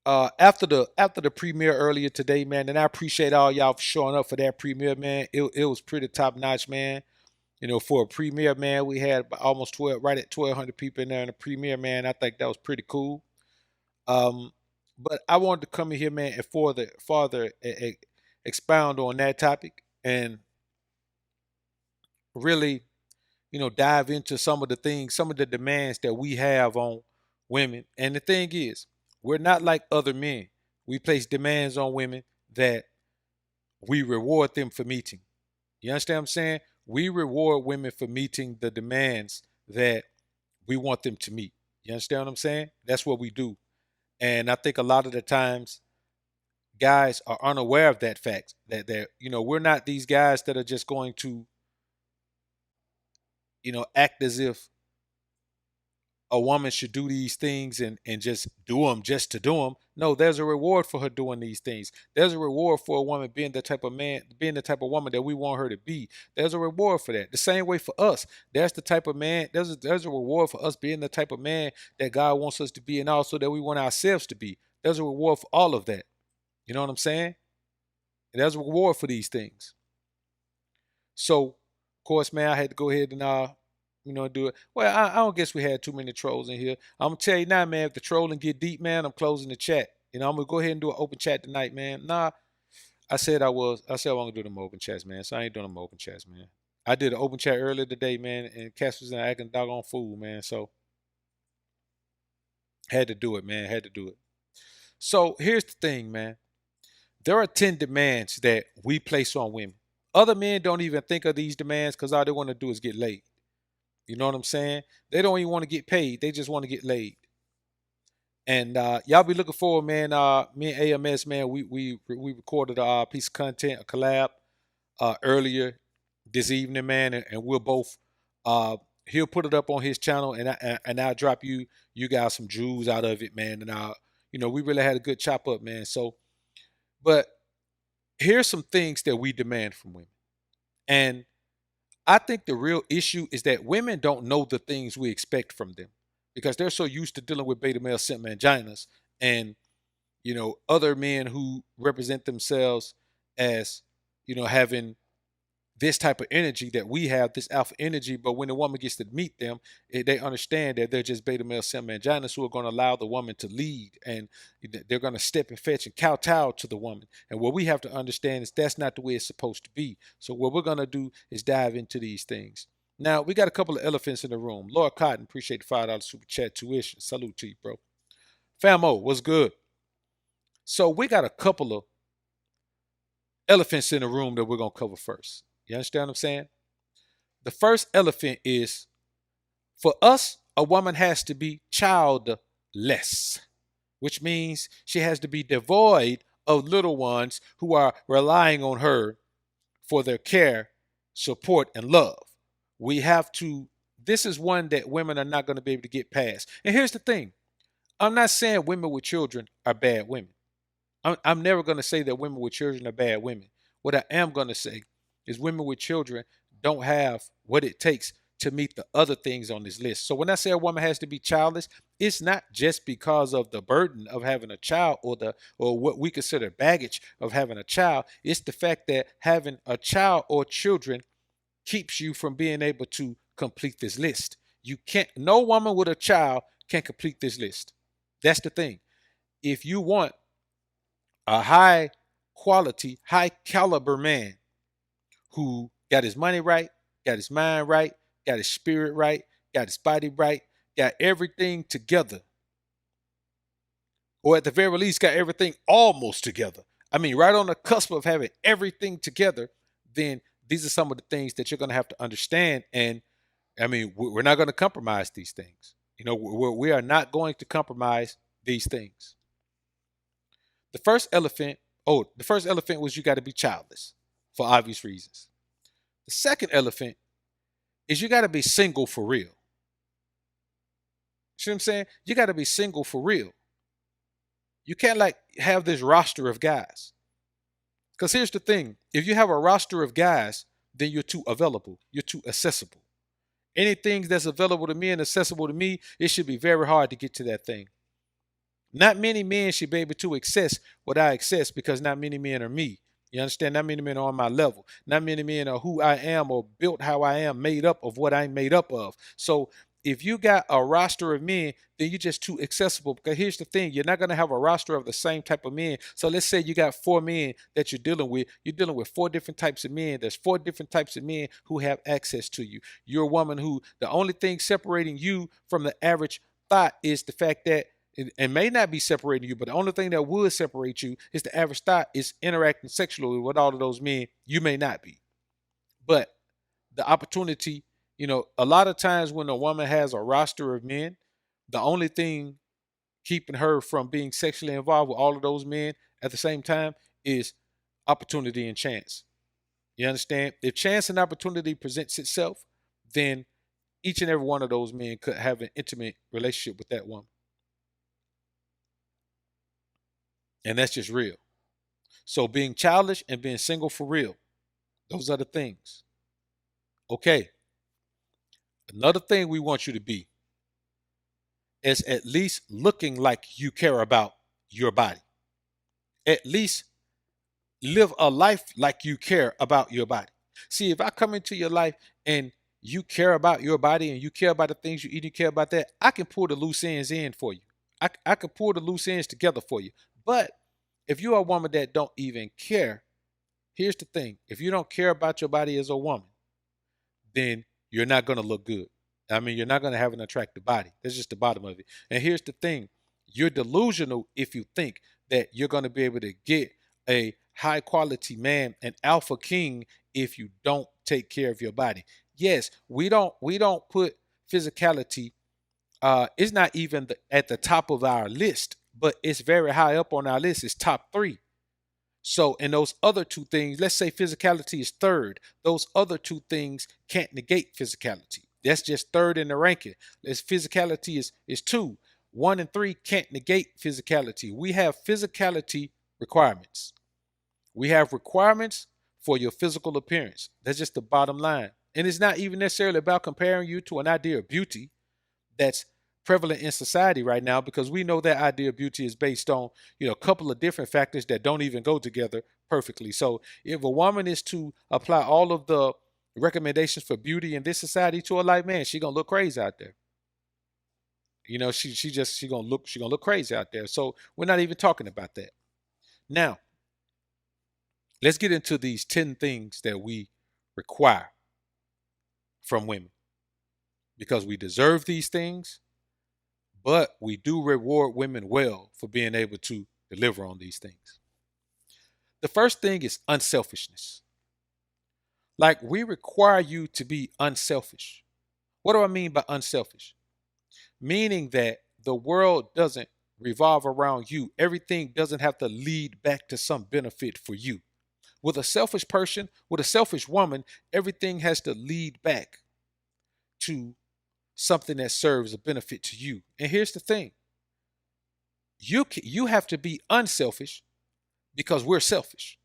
After the premiere earlier today, man, and I appreciate all y'all for showing up for that premiere, man. It was pretty top notch, man. For a premiere, man, we had almost 12, right at 1,200 people in there in the premiere, man. I think that was pretty cool. Um, but I wanted to come in here, man, and further expound on that topic and really, dive into some of the things, some of the demands that we have on women. And the thing is, we're not like other men. We place demands on women that we reward them for meeting. You understand what I'm saying? We reward women for meeting the demands that we want them to meet. You understand what I'm saying? That's what we do. And I think a lot of the times guys are unaware of that fact that we're not these guys that are just going to, act as if a woman should do these things and just do them just to do them. No, there's a reward for her doing these things. There's a reward for a woman being the type of man, being the type of woman that we want her to be. There's a reward for that. The same way for us. There's the type of man, there's a reward for us being the type of man that God wants us to be and also that we want ourselves to be. There's a reward for all of that. You know what I'm saying? And there's a reward for these things. So, of course, man, I had to go ahead and do it. Well, I don't guess we had too many trolls in here. I'm gonna tell you now, man. If the trolling get deep, man, I'm closing the chat. I'm gonna go ahead and do an open chat tonight, man. Nah, I said I was. I said I want to do them open chats, man. So I ain't doing them open chats, man. I did an open chat earlier today, man, and Cass was acting doggone fool, man. So had to do it, man. Had to do it. So here's the thing, man. There are 10 demands that we place on women. Other men don't even think of these demands because all they want to do is get laid. You know what I'm saying? They don't even want to get paid. They just want to get laid. And y'all be looking forward, man. Me and AMS, man, we recorded a piece of content, a collab, earlier this evening, man, and we'll both. He'll put it up on his channel, and I'll drop you guys some jewels out of it, man. And we really had a good chop up, man. So, but here's some things that we demand from women, and I think the real issue is that women don't know the things we expect from them because they're so used to dealing with beta male simp manginas and other men who represent themselves as having this type of energy that we have, this alpha energy. But when the woman gets to meet them, they understand that they're just beta male simp manginas who are going to allow the woman to lead, and they're going to step and fetch and kowtow to the woman. And what we have to understand is that's not the way it's supposed to be. So what we're going to do is dive into these things. Now, we got a couple of elephants in the room. Lord Cotton, appreciate the $5 super chat tuition. Salute to you, bro. Famo, what's good? So we got a couple of elephants in the room that we're going to cover first. You understand what I'm saying? The first elephant is, for us, a woman has to be childless, which means she has to be devoid of little ones who are relying on her for their care, support, and love. We have to, this is one that women are not going to be able to get past. And here's the thing. I'm not saying women with children are bad women. I'm never going to say that women with children are bad women. What I am going to say is women with children don't have what it takes to meet the other things on this list. So when I say a woman has to be childless, it's not just because of the burden of having a child or what we consider baggage of having a child. It's the fact that having a child or children keeps you from being able to complete this list. You can't, no woman with a child can complete this list. That's the thing. If you want a high quality, high caliber man who got his money right, got his mind right, got his spirit right, got his body right, got everything together, or at the very least got everything almost together. I mean, right on the cusp of having everything together, then these are some of the things that you're going to have to understand. And I mean, we're not going to compromise these things. We are not going to compromise these things. The first elephant, the first elephant was you got to be childless for obvious reasons. The second elephant is you got to be single for real. See what I'm saying? You got to be single for real. You can't have this roster of guys. Because here's the thing. If you have a roster of guys, then you're too available. You're too accessible. Anything that's available to me and accessible to me, it should be very hard to get to that thing. Not many men should be able to access what I access because not many men are me. You understand? Not many men are on my level. Not many men are who I am or built how I am, made up of what I'm made up of. So if you got a roster of men, then you're just too accessible. Because here's the thing, you're not going to have a roster of the same type of men. So let's say you got 4 men that you're dealing with. You're dealing with 4 different types of men. There's 4 different types of men who have access to you. You're a woman who the only thing separating you from the average thought is the fact that it may not be separating you, but the only thing that would separate you is the average thought is interacting sexually with all of those men. You may not be, but the opportunity, a lot of times when a woman has a roster of men, the only thing keeping her from being sexually involved with all of those men at the same time is opportunity and chance. You understand? If chance and opportunity presents itself, then each and every one of those men could have an intimate relationship with that woman. And that's just real. So being childish and being single for real, those are the things. Okay. Another thing we want you to be is at least looking like you care about your body. At least live a life like you care about your body. See, if I come into your life and you care about your body and you care about the things you eat, you care about that, I can pull the loose ends in for you. I can pull the loose ends together for you. But if you're a woman that don't even care, here's the thing. If you don't care about your body as a woman, then you're not going to look good. I mean, you're not going to have an attractive body. That's just the bottom of it. And here's the thing. You're delusional if you think that you're going to be able to get a high quality man, an alpha king, if you don't take care of your body. Yes, we don't put physicality, it's not even at the top of our list, but it's very high up on our list. It's top 3. So, in those other 2 things, let's say physicality is third. Those other 2 things can't negate physicality. That's just third in the ranking. As physicality is 2. 1 and 3 can't negate physicality. We have physicality requirements. We have requirements for your physical appearance. That's just the bottom line. And it's not even necessarily about comparing you to an idea of beauty that's prevalent in society right now, because we know that idea of beauty is based on a couple of different factors that don't even go together perfectly. So if a woman is to apply all of the recommendations for beauty in this society to a life, man, she gonna look crazy out there. She gonna look crazy out there. So we're not even talking about that. Now let's get into these 10 things that we require from women, because we deserve these things, but we do reward women well for being able to deliver on these things. The first thing is unselfishness. Like, we require you to be unselfish. What do I mean by unselfish? Meaning that the world doesn't revolve around you. Everything doesn't have to lead back to some benefit for you. With a selfish person, with a selfish woman, everything has to lead back to something that serves a benefit to you. And here's the thing. You have to be unselfish because we're selfish.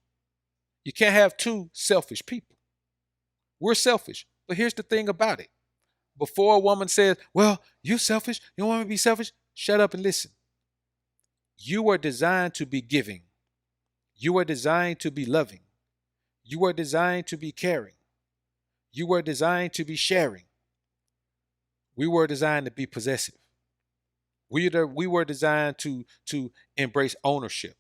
You can't have 2 selfish people. We're selfish. But here's the thing about it. Before a woman says, well, you're selfish, you don't want me to be selfish, shut up and listen. You are designed to be giving. You are designed to be loving. You are designed to be caring. You are designed to be sharing. We were designed to be possessive. We were designed to embrace ownership.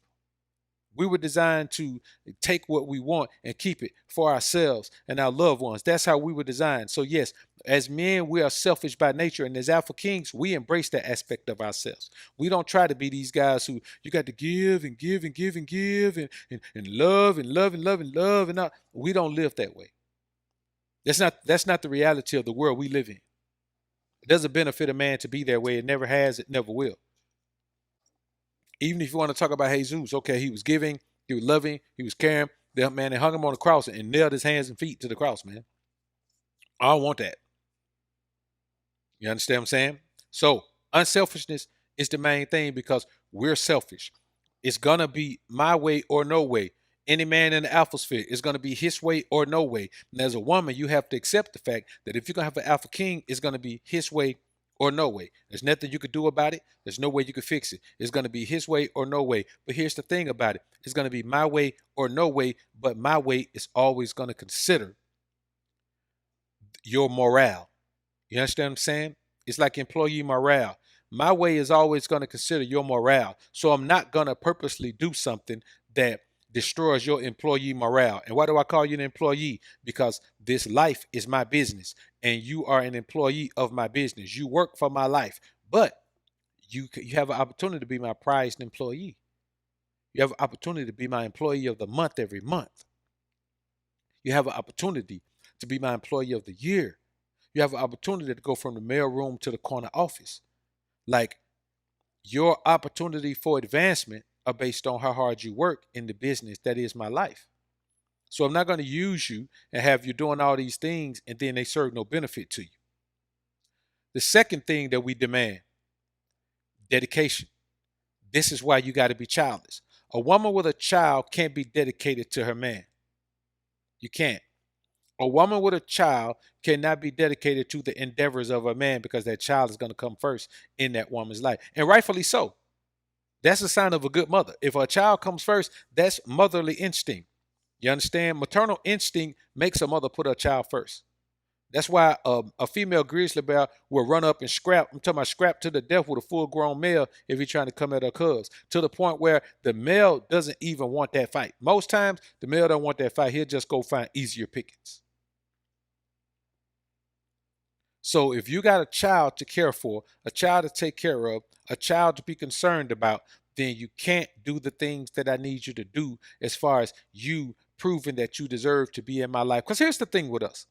We were designed to take what we want and keep it for ourselves and our loved ones. That's how we were designed. So yes, as men, we are selfish by nature. And as alpha kings, we embrace that aspect of ourselves. We don't try to be these guys who you got to give and give and give and give and love and love and love and love. And all. We don't live that way. That's not the reality of the world we live in. It doesn't benefit a man to be that way. It never has. It never will. Even if you want to talk about Jesus, okay, he was giving, he was loving, he was caring. That man, they hung him on the cross and nailed his hands and feet to the cross, man. I don't want that. You understand what I'm saying? So unselfishness is the main thing because we're selfish. It's gonna be my way or no way. Any man in the alpha sphere is gonna be his way or no way. And as a woman, you have to accept the fact that if you're gonna have an alpha king, it's gonna be his way or no way. There's nothing you could do about it. There's no way you could fix it. It's going to be his way or no way. But here's the thing about it. It's going to be my way or no way, but my way is always going to consider your morale. You understand what I'm saying? It's like employee morale. My way is always going to consider your morale. So I'm not going to purposely do something that destroys your employee morale. And why do I call you an employee? Because this life is my business and you are an employee of my business. You work for my life, but you have an opportunity to be my prized employee. You have an opportunity to be my employee of the month every month. You have an opportunity to be my employee of the year. You have an opportunity to go from the mailroom to the corner office. Like your opportunity for advancement are based on how hard you work in the business that is my life. So I'm not going to use you and have you doing all these things and then they serve no benefit to you. The second thing that we demand, dedication. This is why you got to be childless. A woman with a child can't be dedicated to her man. You can't. A woman with a child cannot be dedicated to the endeavors of a man because that child is going to come first in that woman's life. And rightfully so. That's a sign of a good mother. If a child comes first, that's motherly instinct. You understand? Maternal instinct makes a mother put her child first. That's why a female grizzly bear will run up and scrap. I'm talking about scrap to the death with a full-grown male if he's trying to come at her cubs. To the point where the male doesn't even want that fight. Most times, the male don't want that fight. He'll just go find easier pickings. So if you got a child to care for, a child to take care of, a child to be concerned about, then you can't do the things that I need you to do as far as you proving that you deserve to be in my life. Because here's the thing with us.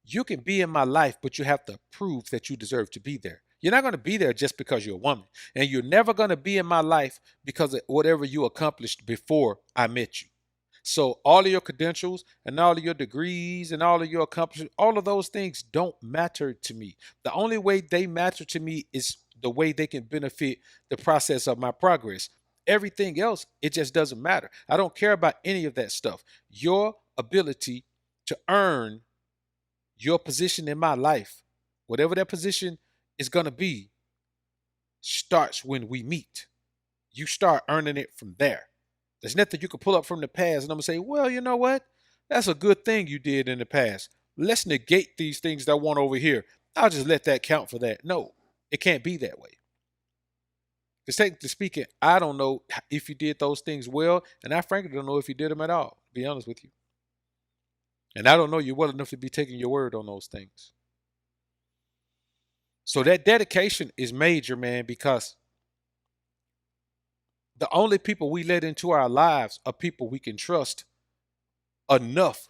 You can be in my life, but you have to prove that you deserve to be there. You're not going to be there just because you're a woman. And you're never going to be in my life because of whatever you accomplished before I met you. So all of your credentials and all of your degrees and all of your accomplishments, all of those things don't matter to me. The only way they matter to me is the way they can benefit the process of my progress. Everything else, it just doesn't matter. I don't care about any of that stuff. Your ability to earn your position in my life, whatever that position is going to be, starts when we meet. You start earning it from there. There's nothing you can pull up from the past and I'm going to say, well, you know what? That's a good thing you did in the past. Let's negate these things that I want over here. I'll just let that count for that. No, it can't be that way. Because technically speaking, I don't know if you did those things well, and I frankly don't know if you did them at all, to be honest with you. And I don't know you well enough to be taking your word on those things. So that dedication is major, man, because the only people we let into our lives are people we can trust enough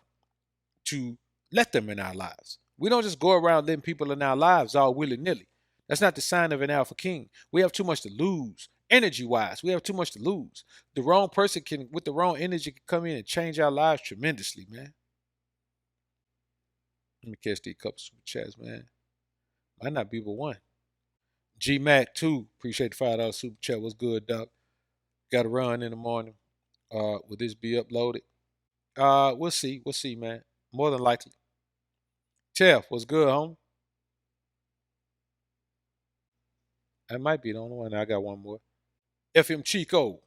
to let them in our lives. We don't just go around letting people in our lives all willy-nilly. That's not the sign of an alpha king. We have too much to lose. Energy-wise, we have too much to lose. The wrong person can, with the wrong energy, can come in and change our lives tremendously, man. Let me catch these couple super chats, man. Might not be but one. G Mac 2, appreciate the $5 super chat. What's good, Doc? Got to run in the morning. Will this be uploaded? We'll see. We'll see, man. More than likely. Chef, what's good, homie? That might be the only one. I got one more. FM Chico.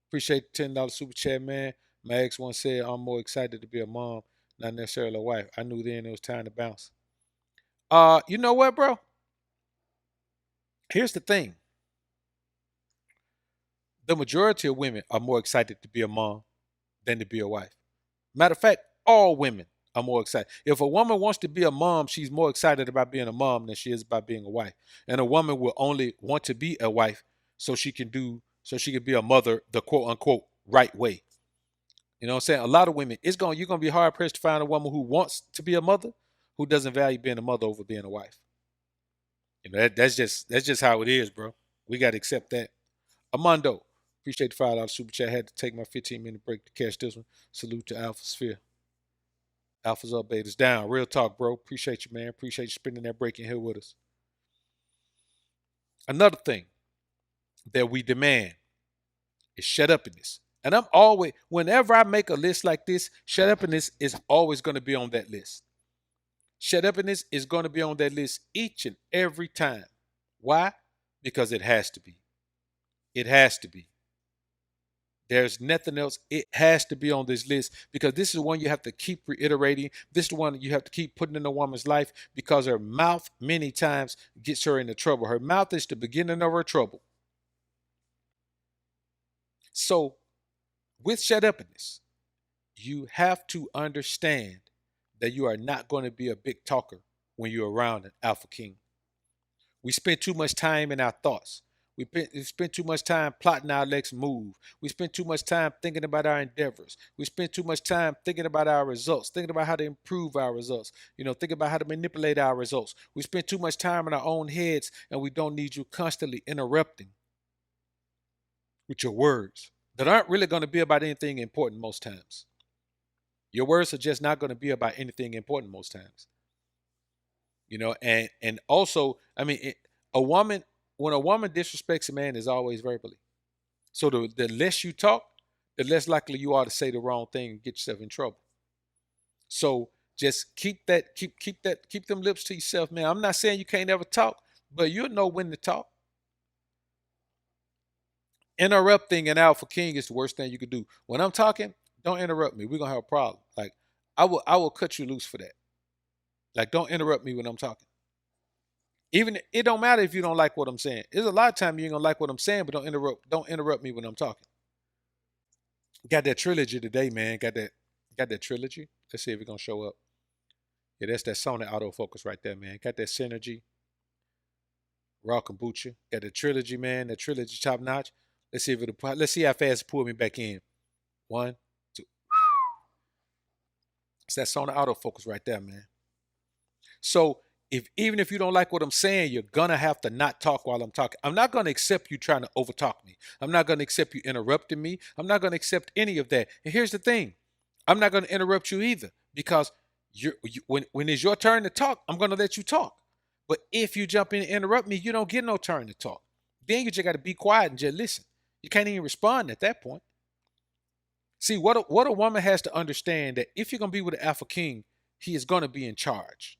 Appreciate the $10 super chat, man. My ex once said, I'm more excited to be a mom, not necessarily a wife. I knew then it was time to bounce. You know what, bro? Here's the thing. The majority of women are more excited to be a mom than to be a wife. Matter of fact, all women are more excited. If a woman wants to be a mom, she's more excited about being a mom than she is about being a wife. And a woman will only want to be a wife so she can be a mother the quote unquote right way. You know what I'm saying? A lot of women, you're gonna be hard pressed to find a woman who wants to be a mother who doesn't value being a mother over being a wife. You know, that's just how it is, bro. We gotta accept that. Amando, appreciate the $5 super chat. Had to take my 15-minute break to catch this one. Salute to Alpha Sphere. Alpha's up, betas down. Real talk, bro. Appreciate you, man. Appreciate you spending that break in here with us. Another thing that we demand is shut up in this. And I'm always, whenever I make a list like this, shut up in this is always going to be on that list. Shut upness is going to be on that list each and every time. Why? Because it has to be. It has to be. There's nothing else. It has to be on this list because this is one you have to keep reiterating. This is the one you have to keep putting in a woman's life because her mouth many times gets her into trouble. Her mouth is the beginning of her trouble. So, with shut upness, you have to understand that you are not going to be a big talker when you're around an alpha king. We spend too much time in our thoughts. We spend too much time plotting our next move. We spend too much time thinking about our endeavors. We spend too much time thinking about our results, thinking about how to improve our results, thinking about how to manipulate our results. We spend too much time in our own heads, and we don't need you constantly interrupting with your words that aren't really going to be about anything important most times. Your words are just not going to be about anything important most times. And also, I mean, a woman when a woman disrespects a man is always verbally. So the less you talk, the less likely you are to say the wrong thing and get yourself in trouble. So just keep them lips to yourself, man. I'm not saying you can't ever talk, but you'll know when to talk. Interrupting an alpha king is the worst thing you could do. When I'm talking, don't interrupt me. We're gonna have a problem. Like I will cut you loose for that. Like don't interrupt me when I'm talking. Even it don't matter if you don't like what I'm saying. There's a lot of time you ain't gonna like what I'm saying, but don't interrupt me when I'm talking. Got that trilogy today, man. Got that trilogy. Let's see if it's gonna show up. Yeah, that's that Sony autofocus right there, man. Got that synergy, raw kombucha. Got the trilogy, man. That trilogy top notch. Let's see how fast it pull me back in. One, two. It's that Sony autofocus right there, man. So if even if you don't like what I'm saying, you're gonna have to not talk while I'm talking. I'm not gonna accept you trying to overtalk me. I'm not gonna accept you interrupting me. I'm not gonna accept any of that. And here's the thing, I'm not gonna interrupt you either because when it's your turn to talk, I'm gonna let you talk. But if you jump in and interrupt me, you don't get no turn to talk. Then you just got to be quiet and just listen. You can't even respond at that point. See what a woman has to understand that if you're gonna be with an alpha king, he is gonna be in charge.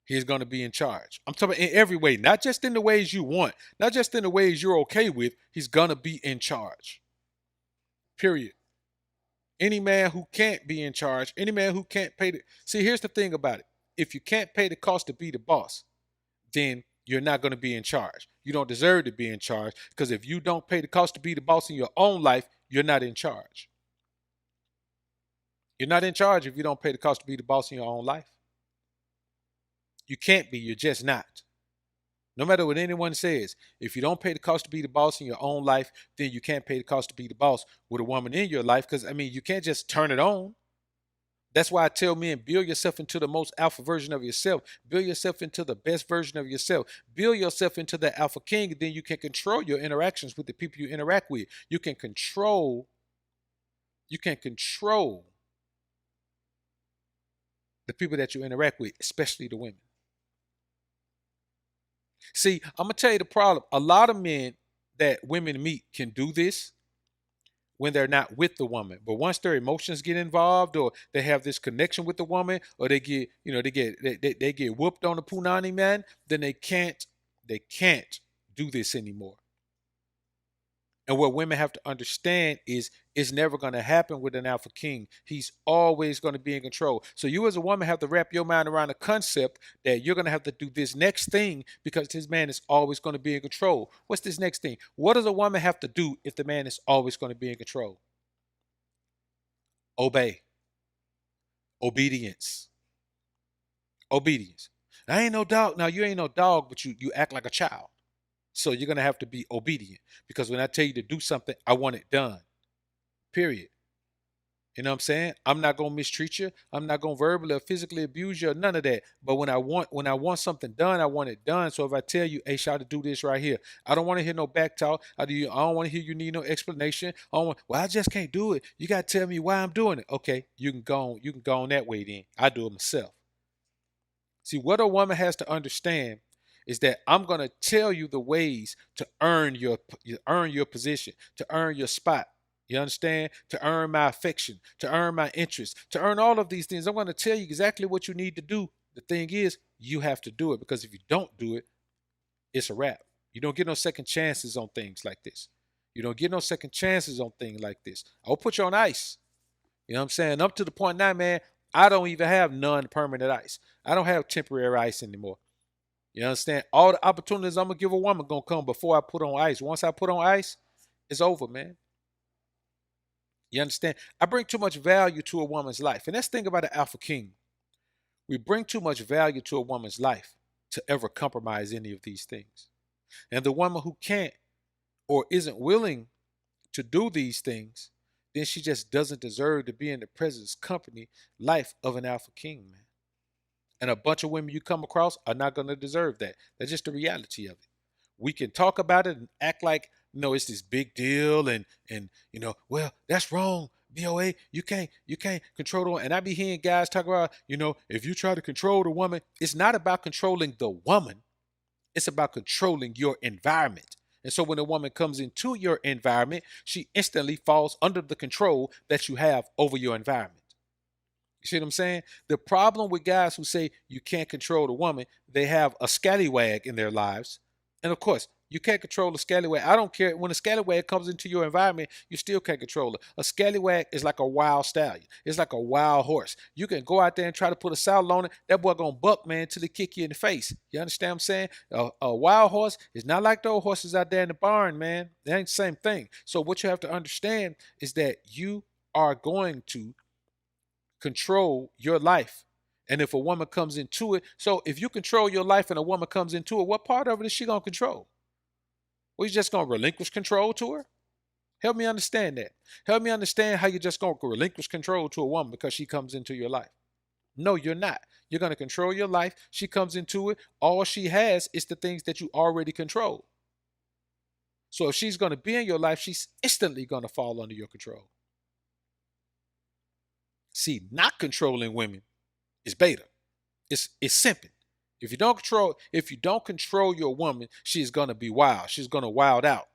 He's going to be in charge. I'm talking in every way, not just in the ways you want, not just in the ways you're okay with. He's going to be in charge. Period. Any man who can't be in charge, any man who can't pay the. See, here's the thing about it. If you can't pay the cost to be the boss, then you're not going to be in charge. You don't deserve to be in charge because if you don't pay the cost to be the boss in your own life, you're not in charge. You're not in charge if you don't pay the cost to be the boss in your own life. You can't be. You're just not. No matter what anyone says, if you don't pay the cost to be the boss in your own life, then you can't pay the cost to be the boss with a woman in your life. Because, I mean, you can't just turn it on. That's why I tell men, build yourself into the most alpha version of yourself. Build yourself into the best version of yourself. Build yourself into the alpha king. And then you can control your interactions with the people you interact with. You can control the people that you interact with, especially the women. See, I'm gonna tell you the problem. A lot of men that women meet can do this when they're not with the woman, but once their emotions get involved, or they have this connection with the woman, or they get, they get whooped on the punani man, then they can't do this anymore. And what women have to understand is it's never going to happen with an alpha king. He's always going to be in control. So you as a woman have to wrap your mind around the concept that you're going to have to do this next thing because this man is always going to be in control. What's this next thing? What does a woman have to do if the man is always going to be in control? Obey. Obedience. Obedience. I ain't no dog. Now you ain't no dog, but you act like a child. So you're going to have to be obedient because when I tell you to do something, I want it done. Period. You know what I'm saying? I'm not going to mistreat you. I'm not going to verbally or physically abuse you or none of that. But when I want something done, I want it done. So if I tell you, hey, shout to do this right here, I don't want to hear no back talk. I don't want to hear you need no explanation. I just can't do it. You got to tell me why I'm doing it. Okay, you can go on that way then. I do it myself. See, what a woman has to understand is that I'm going to tell you the ways to earn your position, to earn your spot. You understand? To earn my affection, to earn my interest, to earn all of these things. I'm going to tell you exactly what you need to do. The thing is, you have to do it, because if you don't do it, it's a wrap. You don't get no second chances on things like this. You don't get no second chances on things like this. I'll put you on ice. You know what I'm saying? Up to the point now, man, I don't even have non-permanent ice. I don't have temporary ice anymore. You understand? All the opportunities I'm gonna give a woman gonna come before I put on ice. Once I put on ice, it's over, man. You understand? I bring too much value to a woman's life. And that's the thing about the alpha king. We bring too much value to a woman's life to ever compromise any of these things. And the woman who can't or isn't willing to do these things, then she just doesn't deserve to be in the presence, company, life of an alpha king, man. And a bunch of women you come across are not going to deserve that. That's just the reality of it. We can talk about it and act like, it's this big deal, and well, that's wrong. BOA, you can't control the woman. And I be hearing guys talk about, if you try to control the woman, it's not about controlling the woman. It's about controlling your environment. And so when a woman comes into your environment, she instantly falls under the control that you have over your environment. You see what I'm saying? The problem with guys who say you can't control the woman, they have a scallywag in their lives. And of course, you can't control the scallywag. I don't care. When a scallywag comes into your environment, you still can't control it. A scallywag is like a wild stallion. It's like a wild horse. You can go out there and try to put a saddle on it. That boy gonna buck, man, till he kick you in the face. You understand what I'm saying? A wild horse is not like those horses out there in the barn, man. It ain't the same thing. So what you have to understand is that you are going to control your life. And if a woman comes into it, so if you control your life and a woman comes into it, what part of it is she gonna control? Well, you just gonna relinquish control to her? Help me understand that. Help me understand how you're just gonna relinquish control to a woman because she comes into your life. No, you're not. You're gonna control your life. She comes into it. All she has is the things that you already control. So if she's gonna be in your life, she's instantly gonna fall under your control. See, not controlling women is beta. It's simping. If you don't control your woman, she's gonna be wild. She's gonna wild out.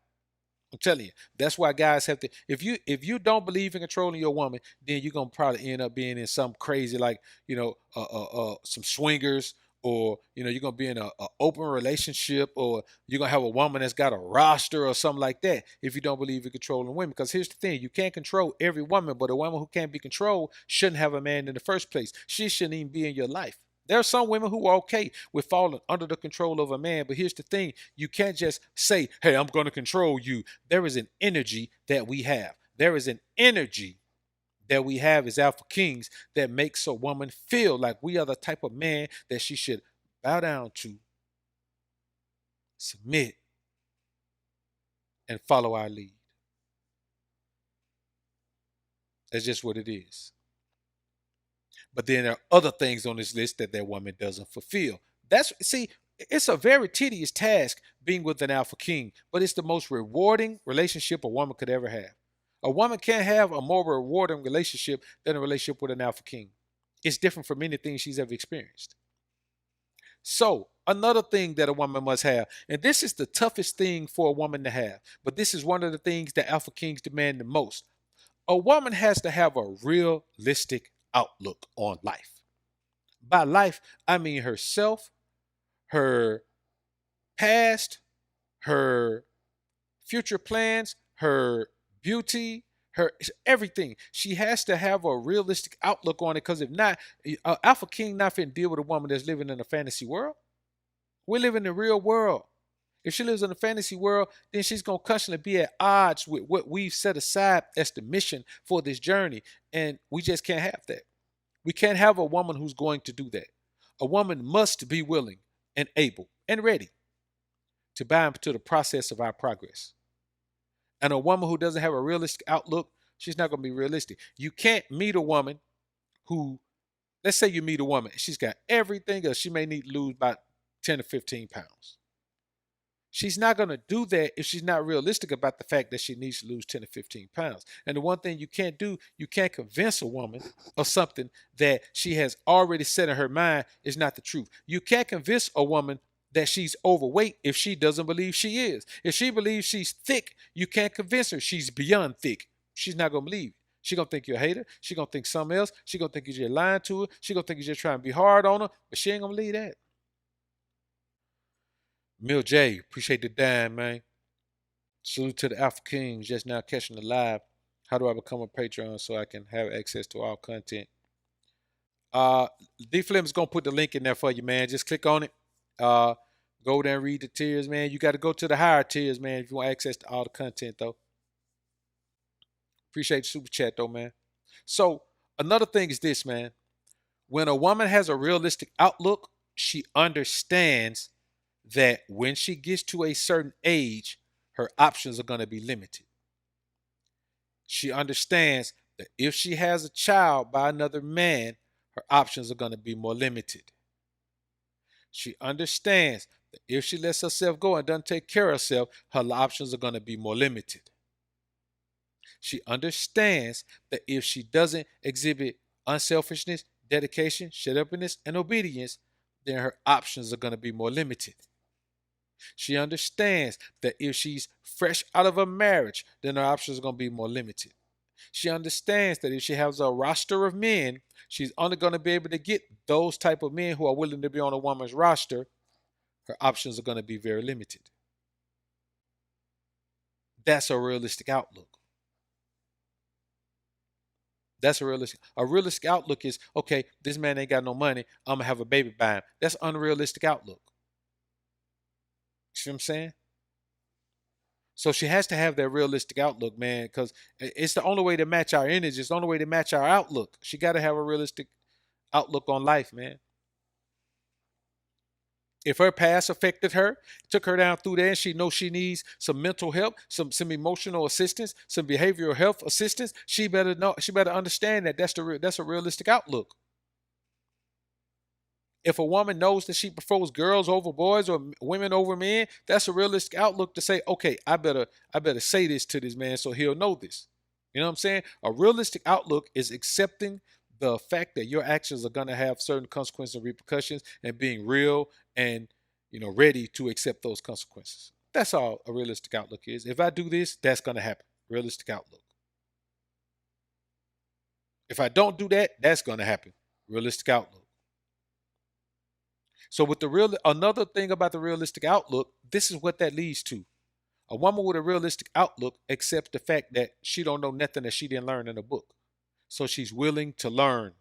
I'm telling you. That's why guys have to. If you don't believe in controlling your woman, then you're gonna probably end up being in some crazy, like, some swingers, or you're gonna be in a open relationship, or you're gonna have a woman that's got a roster or something like that. If you don't believe in controlling women, because here's the thing: you can't control every woman, but a woman who can't be controlled shouldn't have a man in the first place. She shouldn't even be in your life. There are some women who are okay with falling under the control of a man, but here's the thing: you can't just say, hey, I'm going to control you. There is an energy that we have. There is an energy that we have as alpha kings that makes a woman feel like we are the type of man that she should bow down to, submit, and follow our lead. That's just what it is. But then there are other things on this list that woman doesn't fulfill. It's a very tedious task being with an alpha king, but it's the most rewarding relationship a woman could ever have. A woman can't have a more rewarding relationship than a relationship with an alpha king. It's different from anything she's ever experienced. So, another thing that a woman must have, and this is the toughest thing for a woman to have, but this is one of the things that alpha kings demand the most. A woman has to have a realistic outlook on life. By life, I mean herself, her past, her future plans, her beauty, her everything. She has to have a realistic outlook on it, because if not, Alpha King not finna deal with a woman that's living in a fantasy world. We live in the real world. If she lives in a fantasy world, then she's going to constantly be at odds with what we've set aside as the mission for this journey. And we just can't have that. We can't have a woman who's going to do that. A woman must be willing and able and ready to buy into the process of our progress. And a woman who doesn't have a realistic outlook, she's not going to be realistic. You can't meet a woman who, let's say you meet a woman, she's got everything else. She may need to lose about 10 to 15 pounds. She's not going to do that if she's not realistic about the fact that she needs to lose 10 to 15 pounds. And the one thing you can't do, you can't convince a woman of something that she has already set in her mind is not the truth. You can't convince a woman that she's overweight if she doesn't believe she is. If she believes she's thick, you can't convince her she's beyond thick. She's not gonna believe it. She gonna think you're a hater. She gonna think something else. She gonna think you're just lying to her. She gonna think you're just trying to be hard on her, but she ain't gonna believe that. Mill J, appreciate the dime, man. Salute to the Alpha Kings just now catching the live. How do I become a Patreon so I can have access to all content? Uh, D Flim is gonna put the link in there for you, man. Just click on it. Uh, go there and read the tiers, man. You got to go to the higher tiers, man, if you want access to all the content, though. Appreciate the super chat, though, man. So another thing is this, man. When a woman has a realistic outlook, she understands that when she gets to a certain age, her options are going to be limited. She understands that if she has a child by another man, her options are going to be more limited. She understands that if she lets herself go and doesn't take care of herself, her options are going to be more limited. She understands that if she doesn't exhibit unselfishness, dedication, shut-upness, and obedience, then her options are going to be more limited. She understands that if she's fresh out of a marriage, then her options are going to be more limited. She understands that if she has a roster of men, she's only going to be able to get those type of men who are willing to be on a woman's roster. Her options are going to be very limited. That's a realistic outlook. That's a realistic. A realistic outlook is, okay, this man ain't got no money. I'm gonna have a baby by him. That's unrealistic outlook. See what I'm saying? So she has to have that realistic outlook, man, because it's the only way to match our energy. It's the only way to match our outlook. She got to have a realistic outlook on life, man. If her past affected her, took her down through there, and she knows she needs some mental help, some emotional assistance, some behavioral health assistance, she better know. She better understand that that's a realistic outlook. If a woman knows that she prefers girls over boys or women over men, that's a realistic outlook to say, okay, I better say this to this man so he'll know this. You know what I'm saying? A realistic outlook is accepting the fact that your actions are going to have certain consequences and repercussions and being real and ready to accept those consequences. That's all a realistic outlook is. If I do this, that's going to happen. Realistic outlook. If I don't do that, that's going to happen. Realistic outlook. So with another thing about the realistic outlook, this is what that leads to. A woman with a realistic outlook accepts the fact that she don't know nothing that she didn't learn in a book. So she's willing to learn.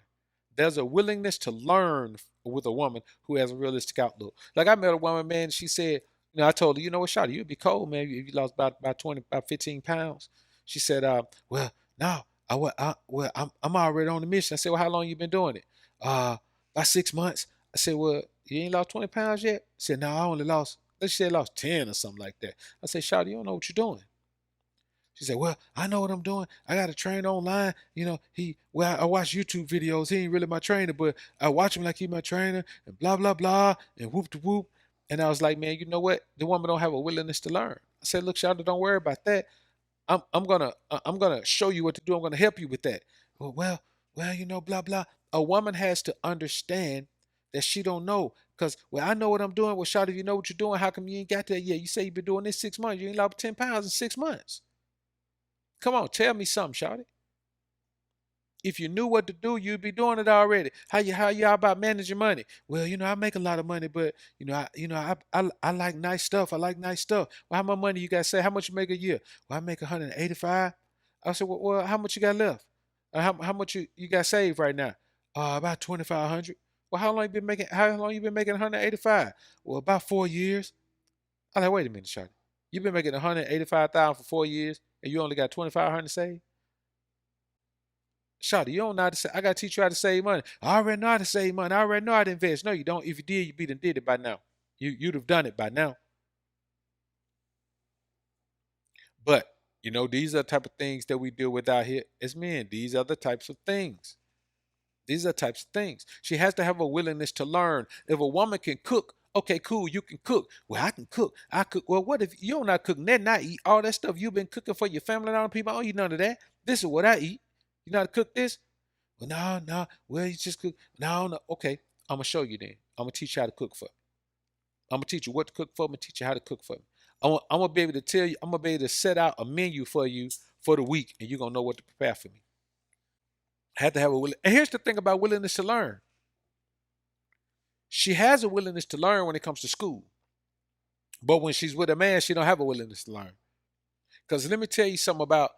There's a willingness to learn with a woman who has a realistic outlook. Like I met a woman, man, she said, I told her, you know what, Shawty, you'd be cold, man, if you lost about 20, about 15 pounds. She said, well, no, I'm already on the mission. I said, well, how long you been doing it? About 6 months. I said, well, you ain't lost 20 pounds yet? I said, no, I only lost, let's say I lost 10 or something like that. I said, Shawty, you don't know what you're doing. She said, well, I know what I'm doing. I got to train online. I watch YouTube videos. He ain't really my trainer, but I watch him like he my trainer and blah, blah, blah, and whoop de whoop. And I was like, man, you know what? The woman don't have a willingness to learn. I said, look, Shawty, don't worry about that. I'm gonna show you what to do. I'm gonna help you with that. Well, blah, blah. A woman has to understand that she don't know. Because, well, I know what I'm doing. Well, Shawty, if you know what you're doing, how come you ain't got that yet? You say you've been doing this 6 months. You ain't lost 10 pounds in 6 months. Come on, tell me something, Shawty. If you knew what to do, you'd be doing it already. How y'all about managing money? Well, I make a lot of money, but I like nice stuff. I like nice stuff. Well, how much money you got? Say how much you make a year? Well, I make 185. I said, well, how much you got left? How much you got saved right now? About 2,500. Well, how long you been making? How long you been making 185? Well, about 4 years. I'm like, wait a minute, Shawty. You've been making 185,000 for 4 years, and you only got 2,500 saved. Shawty, you don't know how to say. I gotta teach you how to save money. I already know how to save money. I already know how to invest. No, you don't. If you did, you'd did it by now. You'd have done it by now. But these are the type of things that we deal with out here as men. These are the types of things. These are the types of things. She has to have a willingness to learn. If a woman can cook, okay, cool, you can cook. Well, I can cook. I cook. Well, what if you don't not cook nothing? I eat all that stuff you've been cooking for your family and all people. I don't eat none of that. This is what I eat. You know how to cook this? Well, no, no. Well, you just cook. No, no. Okay, I'm gonna show you then. I'm gonna teach you how to cook for me. I'm gonna teach you what to cook for me. Teach you how to cook for me. I'm gonna be able to tell you. I'm gonna be able to set out a menu for you for the week, and you're gonna know what to prepare for me. I have to have a will. And here's the thing about willingness to learn. She has a willingness to learn when it comes to school, but when she's with a man, she don't have a willingness to learn. Because let me tell you something about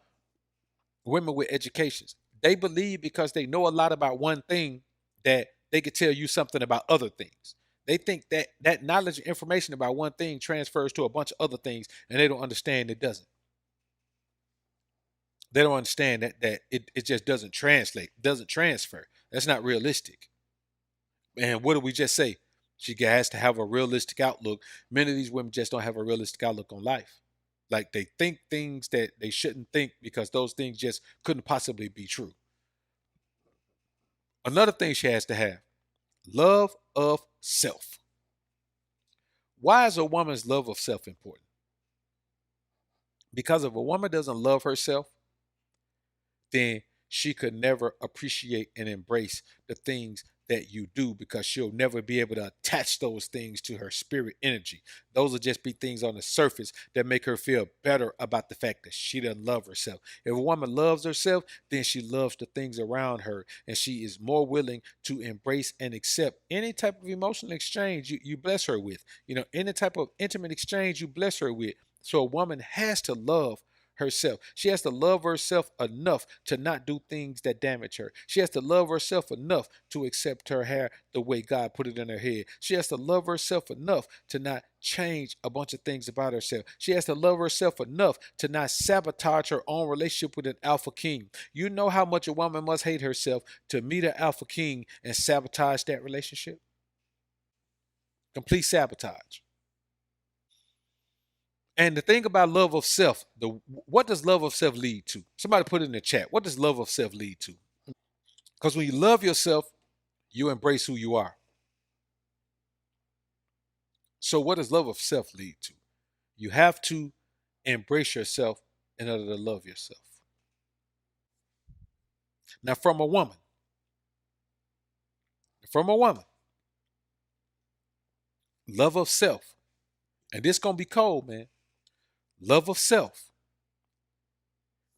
women with educations. They believe because they know a lot about one thing that they could tell you something about other things. They think that that knowledge and information about one thing transfers to a bunch of other things, and they don't understand it doesn't. They don't understand that it just doesn't translate, doesn't transfer. That's not realistic. And what do we just say? She has to have a realistic outlook. Many of these women just don't have a realistic outlook on life. Like they think things that they shouldn't think because those things just couldn't possibly be true. Another thing she has to have: love of self. Why is a woman's love of self important? Because if a woman doesn't love herself, then she could never appreciate and embrace the things that you do because she'll never be able to attach those things to her spirit energy. Those will just be things on the surface that make her feel better about the fact that she doesn't love herself. If a woman loves herself, then she loves the things around her and she is more willing to embrace and accept any type of emotional exchange you bless her with. Any type of intimate exchange you bless her with. So a woman has to love herself. She has to love herself enough to not do things that damage her. She has to love herself enough to accept her hair the way God put it in her head. She has to love herself enough to not change a bunch of things about herself. She has to love herself enough to not sabotage her own relationship with an alpha king. You know how much a woman must hate herself to meet an alpha king and sabotage that relationship? Complete sabotage. And the thing about love of self, what does love of self lead to? Somebody put it in the chat. What does love of self lead to? Because when you love yourself, you embrace who you are. So what does love of self lead to? You have to embrace yourself in order to love yourself. Now, from a woman, love of self, and this gonna be cold, man. Love of self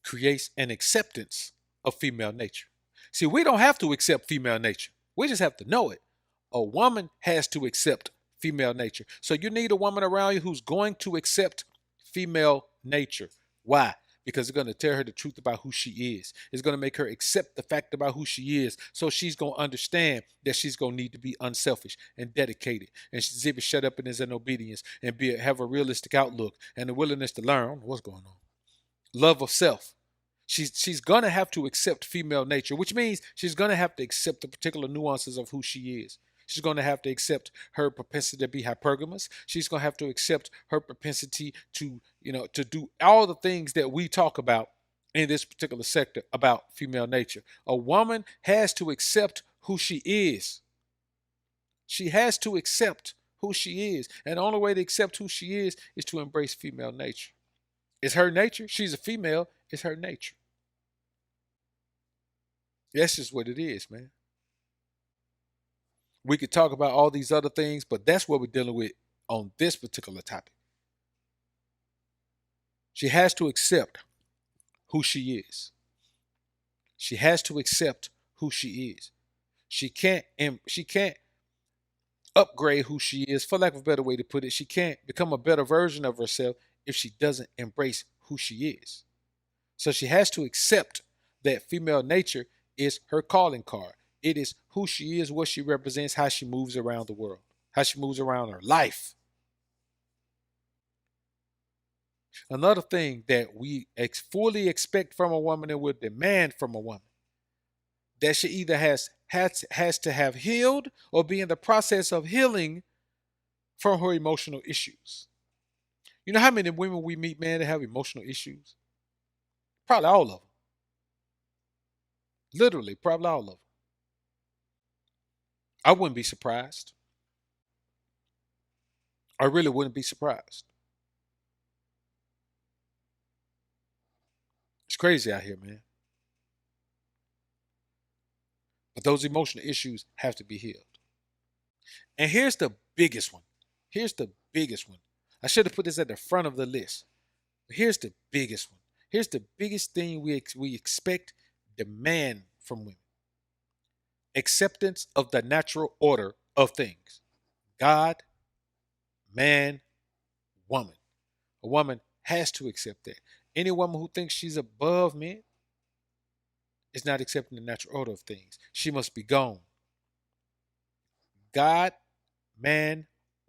creates an acceptance of female nature. See, we don't have to accept female nature. We just have to know it. A woman has to accept female nature. So you need a woman around you who's going to accept female nature. Why? Because it's going to tell her the truth about who she is. It's going to make her accept the fact about who she is. So she's going to understand that she's going to need to be unselfish and dedicated. And she's able to shut up and is in obedience and have a realistic outlook and the willingness to learn. I don't know what's going on. Love of self. She's gonna have to accept female nature, which means she's gonna have to accept the particular nuances of who she is. She's gonna have to accept her propensity to be hypergamous. She's gonna have to accept her propensity to do all the things that we talk about in this particular sector about female nature. A woman has to accept who she is. She has to accept who she is. And the only way to accept who she is to embrace female nature. It's her nature. She's a female. It's her nature. That's just what it is, man. We could talk about all these other things, but that's what we're dealing with on this particular topic. She has to accept who she is. She has to accept who she is. She can't upgrade who she is, for lack of a better way to put it. She can't become a better version of herself if she doesn't embrace who she is. So she has to accept that female nature is her calling card. It is who she is, what she represents, how she moves around the world, how she moves around her life. Another thing that we fully expect from a woman and would demand from a woman, that she either has to have healed or be in the process of healing from her emotional issues. You know how many women we meet, man, that have emotional issues? Probably all of them. Literally, probably all of them. I wouldn't be surprised. I really wouldn't be surprised. It's crazy out here, man. But those emotional issues have to be healed. And here's the biggest one. Here's the biggest one. I should have put this at the front of the list. But here's the biggest one. Here's the biggest thing we expect, demand from women: acceptance of the natural order of things. God, man, woman. A woman has to accept that. Any woman who thinks she's above men is not accepting the natural order of things. She must be gone. God, man,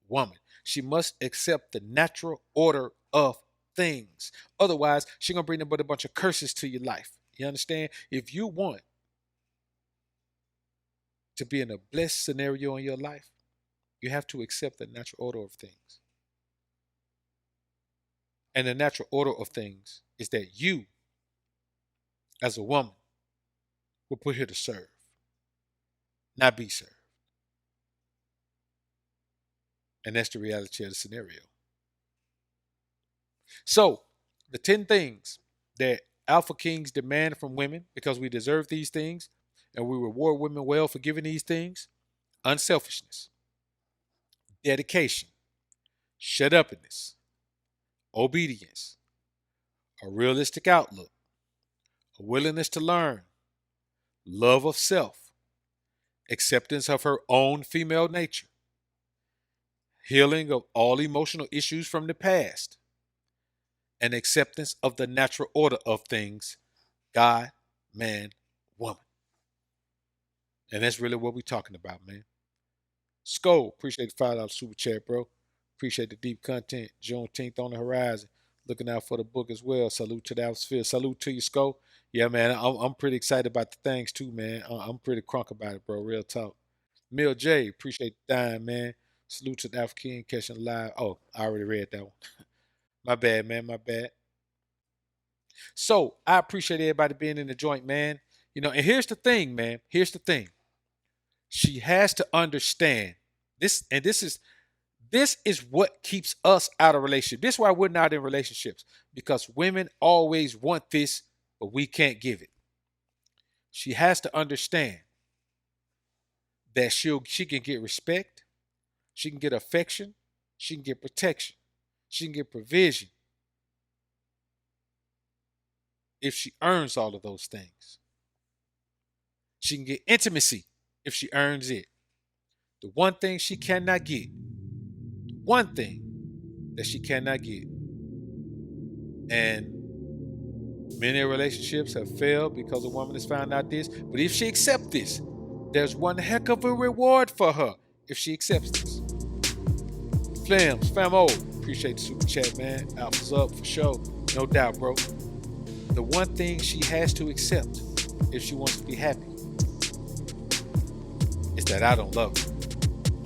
woman. She must accept the natural order of things. Otherwise, she's gonna bring about a bunch of curses to your life. You understand? If you want to be in a blessed scenario in your life, you have to accept the natural order of things. And the natural order of things is that you, as a woman, were put here to serve, not be served. And that's the reality of the scenario. So, the 10 things that Alpha Kings demand from women because we deserve these things and we reward women well for giving these things: unselfishness, dedication, shut uppiness, obedience, a realistic outlook, a willingness to learn, love of self, acceptance of her own female nature, healing of all emotional issues from the past, and acceptance of the natural order of things: God, man, woman. And that's really what we're talking about, man. Skull, appreciate the $5 super chat, bro. Appreciate the deep content. Juneteenth on the horizon. Looking out for the book as well. Salute to the atmosphere. Salute to you, Skull. Yeah, man, I'm pretty excited about the things too, man. I'm pretty crunk about it, bro. Real talk. Mill J, appreciate the time, man. Salute to the African catching live. Oh, I already read that one. My bad, man. My bad. So I appreciate everybody being in the joint, man. And here's the thing, man. Here's the thing. She has to understand this, and this is what keeps us out of relationships. This is why we're not in relationships, because women always want this, but we can't give it. She has to understand that she can get respect, she can get affection, she can get protection, she can get provision if she earns all of those things. She can get intimacy if she earns it. The one thing she cannot get, one thing that she cannot get, and many relationships have failed because a woman has found out this, but if she accepts this, there's one heck of a reward for her if she accepts this. Flams, Famo, appreciate the super chat, man. Alpha's up for sure. No doubt, bro. The one thing she has to accept if she wants to be happy is that I don't love her.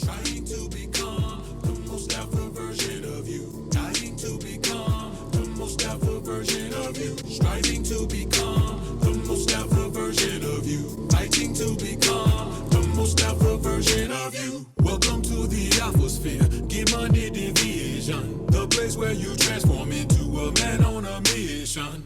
Trying to become the most alpha version of you. Trying to become the most alpha version of you. Striving to become the most alpha version of you. Fighting to become the most alpha version of you. Welcome to the alpha sphere. Get money division. The place where you transform into a man on a mission.